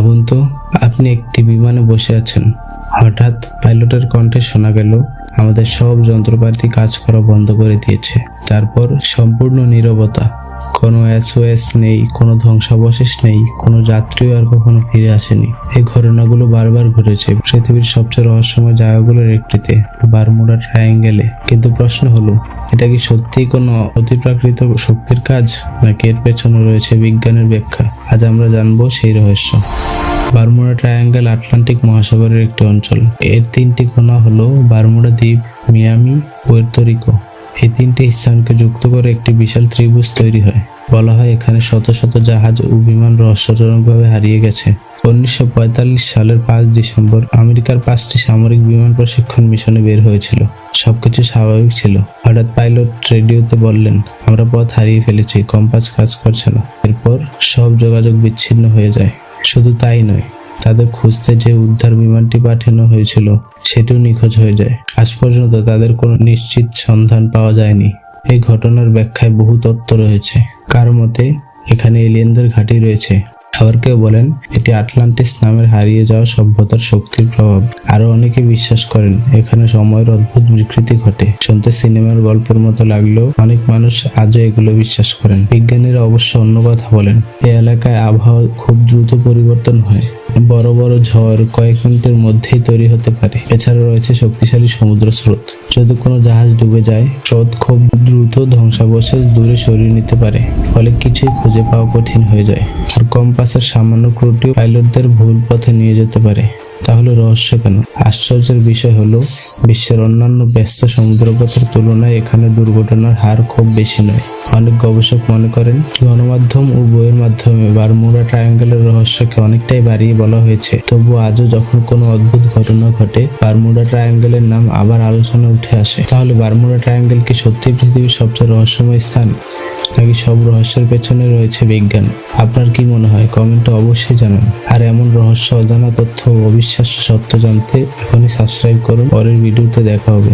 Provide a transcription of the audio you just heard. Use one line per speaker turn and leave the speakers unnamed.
ভাবুন তো, আপনি একটি বিমানে বসে আছেন, হঠাৎ পাইলটের কণ্ঠে শোনা গেল আমাদের সব যন্ত্রপাতি কাজ করা বন্ধ করে দিয়েছে। তারপর সম্পূর্ণ নীরবতা, কোনো SOS নেই, কোনো ধ্বংসাবশেষ নেই, কোনো যাত্রীও আর কখনো ফিরে আসেনি। এই ঘটনাগুলো বারবার ঘটেছে পৃথিবীর সবচেয়ে রহস্যময় জায়গাগুলোর একটিতে, বারমুডা ট্রায়াঙ্গেলে। কিন্তু প্রশ্ন হলো, এটা কি সত্যিই কোনো অতিপ্রাকৃত শক্তির কাজ, নাকি এর পেছনে রয়েছে বিজ্ঞানের ব্যাখ্যা? আজ আমরা জানবো সেই রহস্য। বারমুডা ট্রায়াঙ্গেল আটলান্টিক মহাসাগরের একটি অঞ্চল। এর তিনটি কোণা হলো বারমুডা দ্বীপ, মিয়ামি, পুয়ের্তো রিকো। এই তিনটি স্থানকে যুক্ত করে একটি বিশাল ত্রিভুজ তৈরি হয়। বলা হয় এখানে শত শত জাহাজ ও বিমান রহস্যজনকভাবে হারিয়ে গেছে। 1945 সালের 5 ডিসেম্বর আমেরিকার 5টি সামরিক বিমান প্রশিক্ষণ মিশনে বের হয়েছিল। সবকিছু স্বাভাবিক ছিল। হঠাৎ পাইলট রেডিওতে বললেন, আমরা পথ হারিয়ে ফেলেছি, কম্পাস কাজ করছে না। এরপর সব যোগাযোগ বিচ্ছিন্ন হয়ে যায়। শুধু তাই নয়, তাদের খুঁজতে যে উদ্ধার বিমানটি পাঠানো হয়েছিল সেটিও নিখোঁজ হয়ে যায়। আজ পর্যন্ত তাদের কোনো নিশ্চিত সন্ধান পাওয়া যায়নি। এই ঘটনার ব্যাখ্যায় বহু তত্ত্ব রয়েছে। কারো মতে এখানে এলিয়েনদের ঘাঁটি রয়েছে, আবার কেউ বলেন এটি আটলান্টিস নামের হারিয়ে যাওয়া সভ্যতার শক্তির প্রভাব। আরো অনেকে বিশ্বাস করেন এখানে সময়ের অদ্ভুত বিকৃতি ঘটে। শুনতে সিনেমার গল্পের মতো লাগলেও অনেক মানুষ আজও এগুলো বিশ্বাস করেন। বিজ্ঞানীরা অবশ্য অন্য কথা বলেন। এই এলাকায় আবহাওয়া খুব দ্রুত পরিবর্তন হয়। বড় বড় ঝড় কয়েক মিনিটের মধ্যেই তৈরি হতে পারে। এছাড়া রয়েছে শক্তিশালী সমুদ্র স্রোত। যদি কোনো জাহাজ ডুবে যায়, স্রোত খুব দ্রুত ধ্বংসাবশেষ দূরে সরিয়ে নিতে পারে, ফলে কিছুই খুঁজে পাওয়া কঠিন হয়ে যায়। আর কম্পাসের সামান্য ত্রুটিও পাইলটদের ভুল পথে নিয়ে যেতে পারে। তাহলে রহস্য কেন? আশ্চর্যের বিষয় হলো, বিশ্বের অন্যান্য ব্যস্ত সমুদ্রপথের তুলনায় এখানে দুর্ঘটনার হার খুব বেশি নয়। অনেক গবেষক মনে করেন গণমাধ্যম ও বইয়ের মাধ্যমে বারমুডা ট্রায়াঙ্গেলের রহস্যকে অনেকটাই বাড়িয়ে বলা হয়েছে। তবু আজও যখন কোনো অদ্ভুত ঘটনা ঘটে, বারমুডা ট্রায়াঙ্গেলের নাম আবার আলোচনা উঠে আসে। তাহলে বারমুডা ট্রায়াঙ্গেল কি সত্যি পৃথিবীর সবচেয়ে রহস্যময় স্থান, নাকি সব রহস্যের পেছনে রয়েছে বিজ্ঞান? আপনার কি মনে হয়? কমেন্টে অবশ্যই জানান। আর এমন রহস্য, অজানা তথ্য ও অবিশ্বাস্য সত্য জানতে এখনই সাবস্ক্রাইব করুন। পরের ভিডিওতে দেখা হবে।